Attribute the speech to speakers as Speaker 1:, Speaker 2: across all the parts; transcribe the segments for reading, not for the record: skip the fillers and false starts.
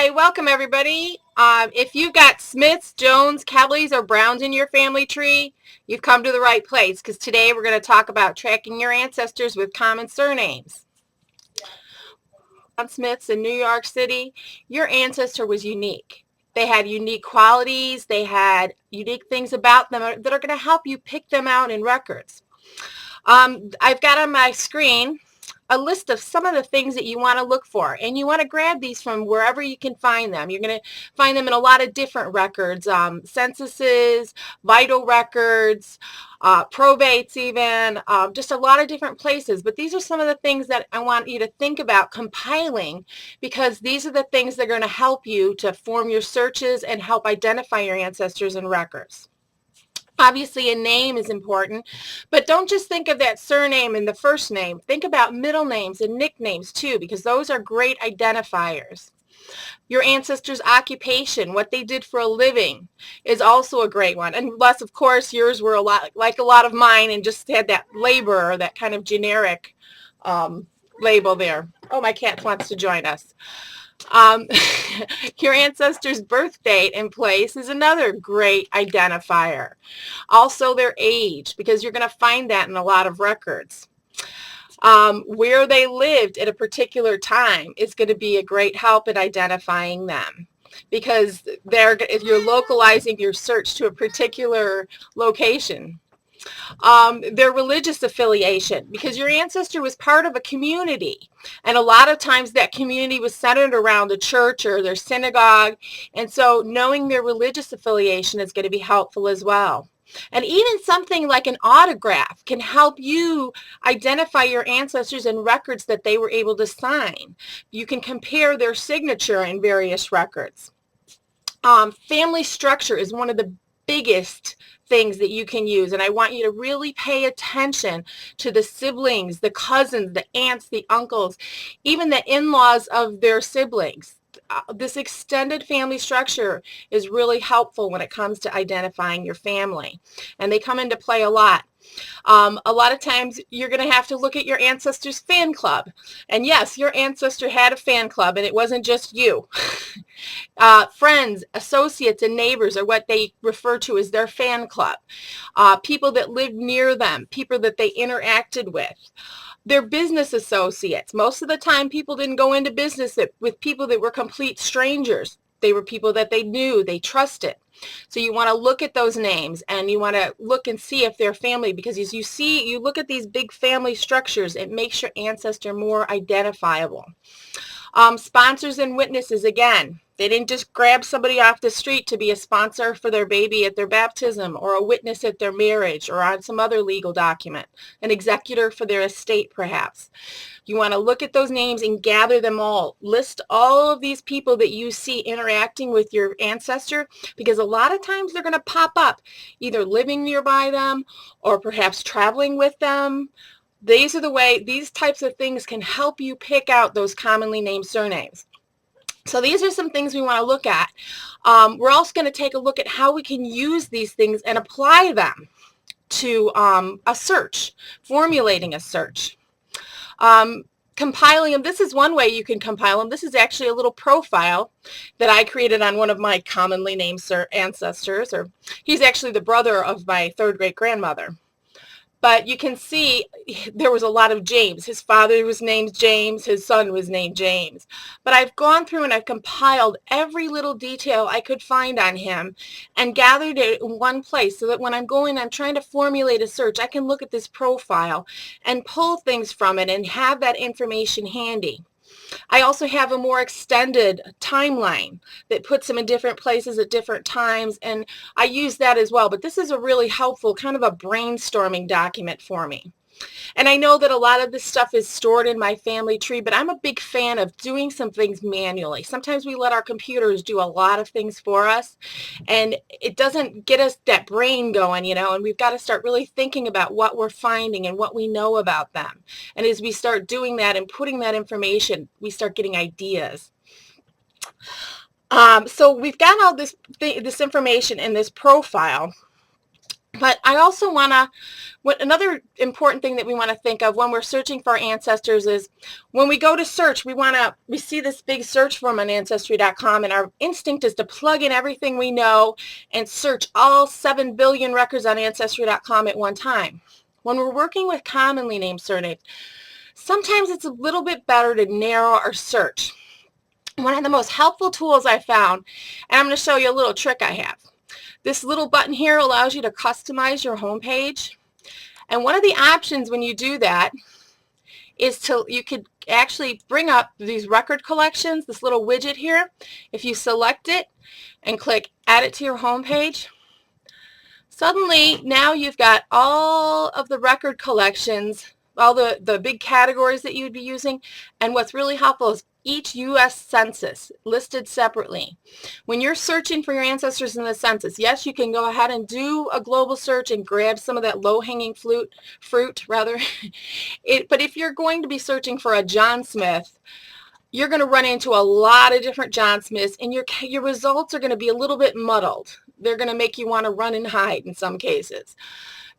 Speaker 1: Hi, welcome everybody. If you've got Smiths, Jones, Kellys, or Browns in your family tree, you've come to the right place because today we're going to talk about tracking your ancestors with common surnames. Smiths in New York City, your ancestor was unique. They had unique qualities. They had unique things about them that are going to help you pick them out in records. I've got on my screen a list of some of the things that you want to look for, and you want to grab these from wherever you can find them. You're going to find them in a lot of different records, censuses, vital records, probates even, just a lot of different places. But these are some of the things that I want you to think about compiling, because these are the things that are going to help you to form your searches and help identify your ancestors in records. Obviously, a name is important, but don't just think of that surname and the first name. Think about middle names and nicknames too, because those are great identifiers. Your ancestors' occupation, what they did for a living, is also a great one. Unless, of course, yours were a lot like a lot of mine and just had that labor or that kind of generic label there. Oh, my cat wants to join us. Your ancestor's birth date and place is another great identifier. Also their age, because you're going to find that in a lot of records. Where they lived at a particular time is going to be a great help in identifying them, because if you're localizing your search to a particular location. Their religious affiliation, because your ancestor was part of a community, and a lot of times that community was centered around a church or their synagogue, and so knowing their religious affiliation is going to be helpful as well. And even something like an autograph can help you identify your ancestors in records that they were able to sign. You can compare their signature in various records. Family structure is one of the biggest things that you can use, and I want you to really pay attention to the siblings, the cousins, the aunts, the uncles, even the in-laws of their siblings. This extended family structure is really helpful when it comes to identifying your family, and they come into play a lot. A lot of times you're going to have to look at your ancestor's fan club. And yes, your ancestor had a fan club, and it wasn't just you. Friends, associates, and neighbors are what they refer to as their fan club. People that lived near them, people that they interacted with. Their business associates. Most of the time, people didn't go into business with people that were complete strangers. They were people that they knew, they trusted. So you want to look at those names, and you want to look and see if they're family, because as you look at these big family structures, it makes your ancestor more identifiable. Sponsors and witnesses, again, they didn't just grab somebody off the street to be a sponsor for their baby at their baptism, or a witness at their marriage, or on some other legal document, an executor for their estate perhaps. You want to look at those names and gather them all. List all of these people that you see interacting with your ancestor, because a lot of times they're going to pop up either living nearby them or perhaps traveling with them. These types of things can help you pick out those commonly named surnames. So these are some things we want to look at. We're also going to take a look at how we can use these things and apply them to a search, formulating a search. Compiling them, this is one way you can compile them. This is actually a little profile that I created on one of my commonly named ancestors, or he's actually the brother of my third great grandmother. But you can see there was a lot of James. His father was named James. His son was named James. But I've gone through and I've compiled every little detail I could find on him and gathered it in one place, so that when I'm trying to formulate a search, I can look at this profile and pull things from it and have that information handy. I also have a more extended timeline that puts them in different places at different times, and I use that as well. But this is a really helpful kind of a brainstorming document for me. And I know that a lot of this stuff is stored in my family tree, but I'm a big fan of doing some things manually. Sometimes we let our computers do a lot of things for us, and it doesn't get us that brain going, and we've got to start really thinking about what we're finding and what we know about them. And as we start doing that and putting that information, we start getting ideas. So we've got all this information in this profile. But I also want to, another important thing that we want to think of when we're searching for our ancestors is when we go to search, we see this big search form on Ancestry.com, and our instinct is to plug in everything we know and search all 7 billion records on Ancestry.com at one time. When we're working with commonly named surnames, sometimes it's a little bit better to narrow our search. One of the most helpful tools I found, and I'm going to show you a little trick I have. This little button here allows you to customize your home page. And one of the options when you do that is you could actually bring up these record collections, this little widget here. If you select it and click add it to your home page, suddenly now you've got all of the record collections, all the big categories that you would be using. And what's really helpful is each U.S. census listed separately. When you're searching for your ancestors in the census, yes, you can go ahead and do a global search and grab some of that low-hanging fruit. But if you're going to be searching for a John Smith, you're going to run into a lot of different John Smiths, and your results are going to be a little bit muddled. They're going to make you want to run and hide in some cases.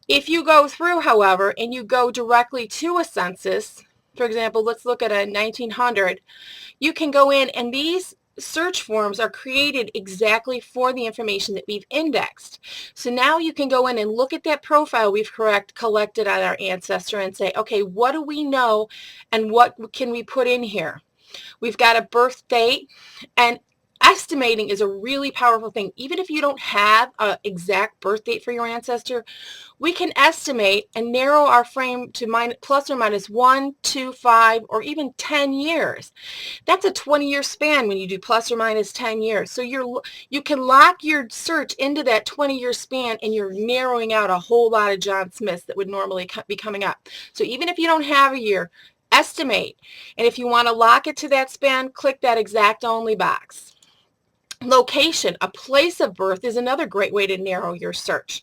Speaker 1: If you go through, however, and you go directly to a census, for example, let's look at a 1900, you can go in, and these search forms are created exactly for the information that we've indexed. So now you can go in and look at that profile we've collected on our ancestor and say, okay, what do we know and what can we put in here? We've got a birth date, and estimating is a really powerful thing. Even if you don't have an exact birth date for your ancestor, we can estimate and narrow our frame to plus or minus 1, 2, 5, or even 10 years. That's a 20-year span when you do plus or minus 10 years. So you can lock your search into that 20-year span, and you're narrowing out a whole lot of John Smiths that would normally be coming up. So even if you don't have a year, estimate. And if you want to lock it to that span, click that exact only box. Location, a place of birth, is another great way to narrow your search.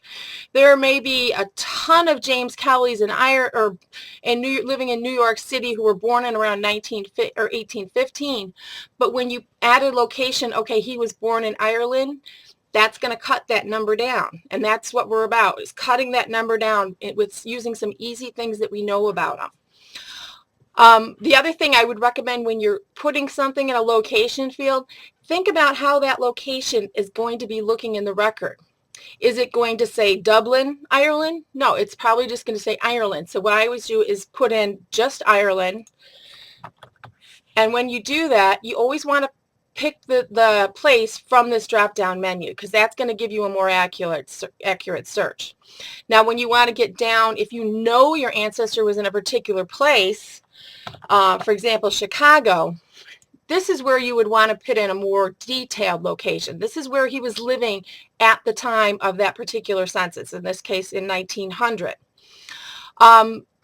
Speaker 1: There may be a ton of James Kellys living in New York City who were born in around 1815, but when you add a location, okay, he was born in Ireland, that's going to cut that number down. And that's what we're about, is cutting that number down with using some easy things that we know about them. The other thing I would recommend when you're putting something in a location field, think about how that location is going to be looking in the record. Is it going to say Dublin, Ireland? No, it's probably just going to say Ireland. So what I always do is put in just Ireland. And when you do that, you always want to pick the place from this drop-down menu, because that's going to give you a more accurate search. Now, when you want to get down, if you know your ancestor was in a particular place, for example, Chicago, this is where you would want to put in a more detailed location. This is where he was living at the time of that particular census, in this case in 1900.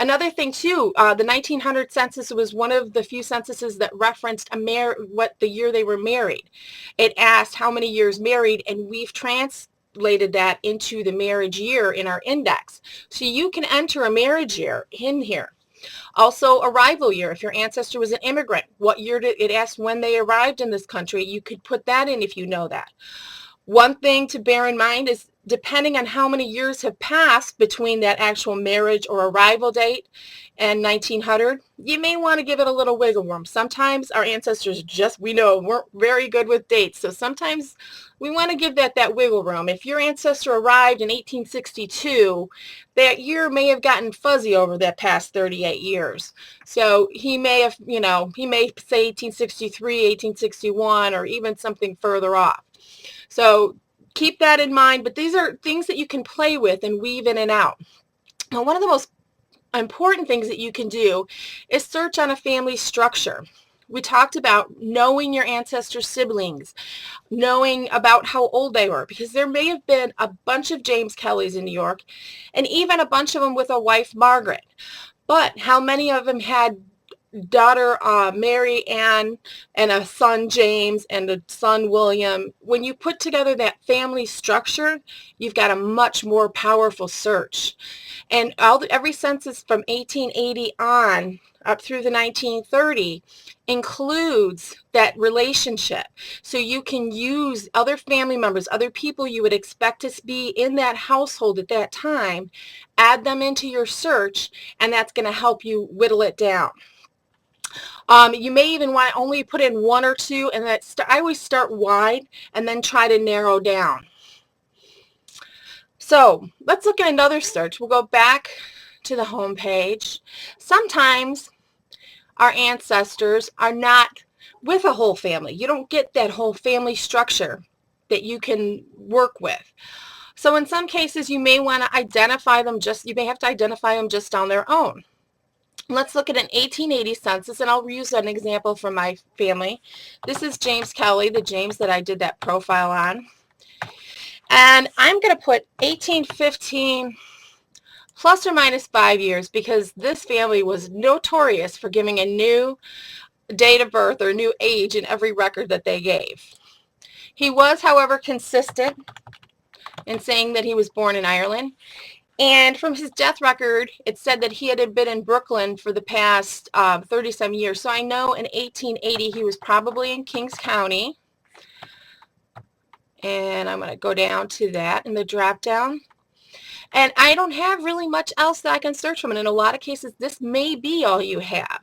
Speaker 1: Another thing too, the 1900 census was one of the few censuses that referenced what the year they were married. It asked how many years married, and we've translated that into the marriage year in our index. So you can enter a marriage year in here. Also, arrival year. If your ancestor was an immigrant, what year did it ask when they arrived in this country? You could put that in if you know that. One thing to bear in mind is, depending on how many years have passed between that actual marriage or arrival date and 1900, you may want to give it a little wiggle room. Sometimes our ancestors weren't very good with dates, so sometimes we want to give that wiggle room. If your ancestor arrived in 1862, that year may have gotten fuzzy over that past 38 years. So he may have, he may say 1863, 1861, or even something further off. So keep that in mind, but these are things that you can play with and weave in and out. Now, one of the most important things that you can do is search on a family structure. We talked about knowing your ancestor siblings, knowing about how old they were, because there may have been a bunch of James Kellys in New York, and even a bunch of them with a wife, Margaret. But how many of them had daughter Mary Ann and a son James and a son William, when you put together that family structure, you've got a much more powerful search. And every census from 1880 on up through the 1930 includes that relationship. So you can use other family members, other people you would expect to be in that household at that time, add them into your search, and that's going to help you whittle it down. You may even want to only put in one or two, and I always start wide and then try to narrow down. So let's look at another search. We'll go back to the home page. Sometimes our ancestors are not with a whole family. You don't get that whole family structure that you can work with. So in some cases, you may want to identify them you may have to identify them just on their own. Let's look at an 1880 census, and I'll use an example from my family. This is James Kelly, the James that I did that profile on. And I'm going to put 1815 plus or minus 5 years because this family was notorious for giving a new date of birth or new age in every record that they gave. He was, however, consistent in saying that he was born in Ireland. And from his death record, it said that he had been in Brooklyn for the past 30-some years. So I know in 1880 he was probably in Kings County. And I'm going to go down to that in the drop down. And I don't have really much else that I can search from. And in a lot of cases, this may be all you have.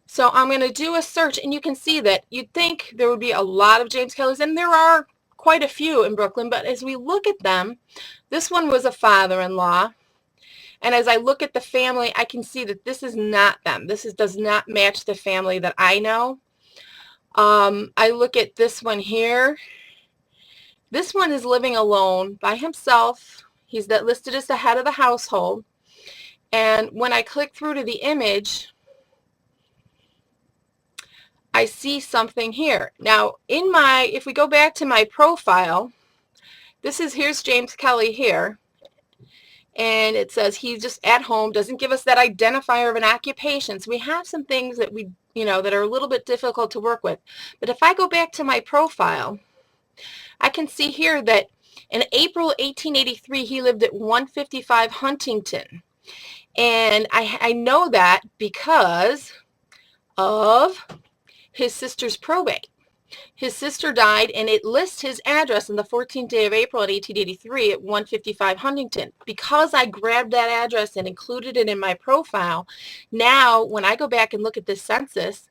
Speaker 1: So I'm going to do a search, and you can see that you'd think there would be a lot of James Kellys, and there are quite a few in Brooklyn. But as we look at them, this one was a father-in-law. And as I look at the family, I can see that this is not them. This does not match the family that I know. I look at this one here. This one is living alone by himself. He's listed as the head of the household. And when I click through to the image, I see something here. Now, if we go back to my profile, here's James Kelly here. And it says he's just at home, doesn't give us that identifier of an occupation. So we have some things that that are a little bit difficult to work with. But if I go back to my profile, I can see here that in April 1883, he lived at 155 Huntington. And I know that because of his sister's probate. His sister died, and it lists his address on the 14th day of April in 1883 at 155 Huntington. Because I grabbed that address and included it in my profile, now when I go back and look at this census,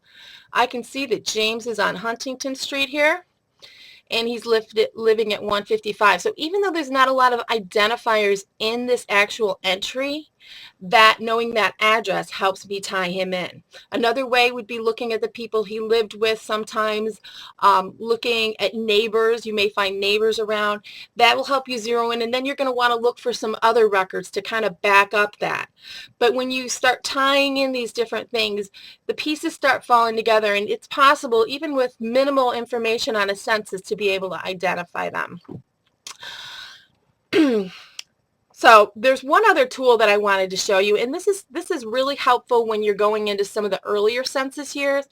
Speaker 1: I can see that James is on Huntington Street here, and he's living at 155. So even though there's not a lot of identifiers in this actual entry, knowing that address helps me tie him in. Another way would be looking at the people he lived with, sometimes looking at neighbors. You may find neighbors around. That will help you zero in, and then you're going to want to look for some other records to kind of back up that. But when you start tying in these different things, the pieces start falling together, and it's possible, even with minimal information on a census, to be able to identify them. So there's one other tool that I wanted to show you, and this is really helpful when you're going into some of the earlier census years.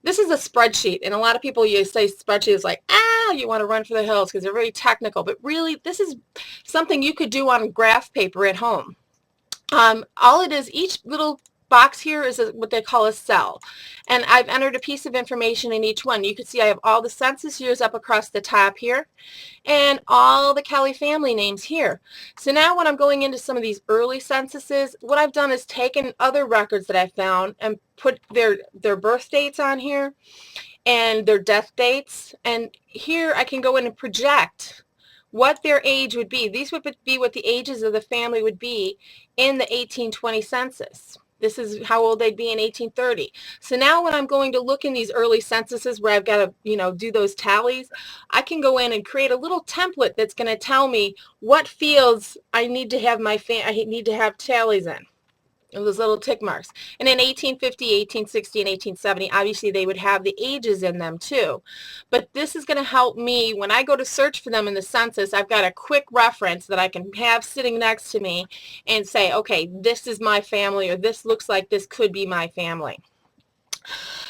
Speaker 1: This is a spreadsheet, and a lot of people, you say spreadsheet is like, you want to run for the hills because they're very technical, but really this is something you could do on graph paper at home. All it is, each little box here is what they call a cell, and I've entered a piece of information in each one. You can see I have all the census years up across the top here and all the Kelly family names here. So now when I'm going into some of these early censuses, what I've done is taken other records that I found and put their birth dates on here and their death dates, and here I can go in and project what their age would be. These would be what the ages of the family would be in the 1820 census. This is how old they'd be in 1830. So now when I'm going to look in these early censuses where I've got to, do those tallies, I can go in and create a little template that's going to tell me what fields I need to have tallies in. those little tick marks. And in 1850, 1860, and 1870, obviously they would have the ages in them too. But this is going to help me when I go to search for them in the census. I've got a quick reference that I can have sitting next to me and say, okay, this is my family, or this looks like this could be my family.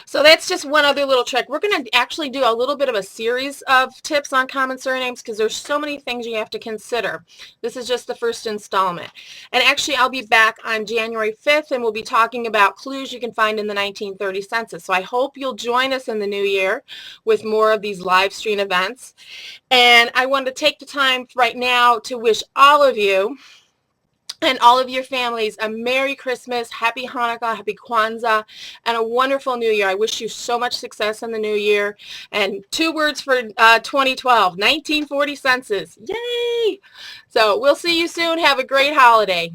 Speaker 1: So that's just one other little trick. We're going to actually do a little bit of a series of tips on common surnames because there's so many things you have to consider. This is just the first installment. And actually, I'll be back on January 5th, and we'll be talking about clues you can find in the 1930 census. So I hope you'll join us in the new year with more of these live stream events. And I wanted to take the time right now to wish all of you and all of your families a Merry Christmas, Happy Hanukkah, Happy Kwanzaa, and a wonderful New Year. I wish you so much success in the new year. And 2 words for 2012, 1940 census. Yay! So we'll see you soon. Have a great holiday.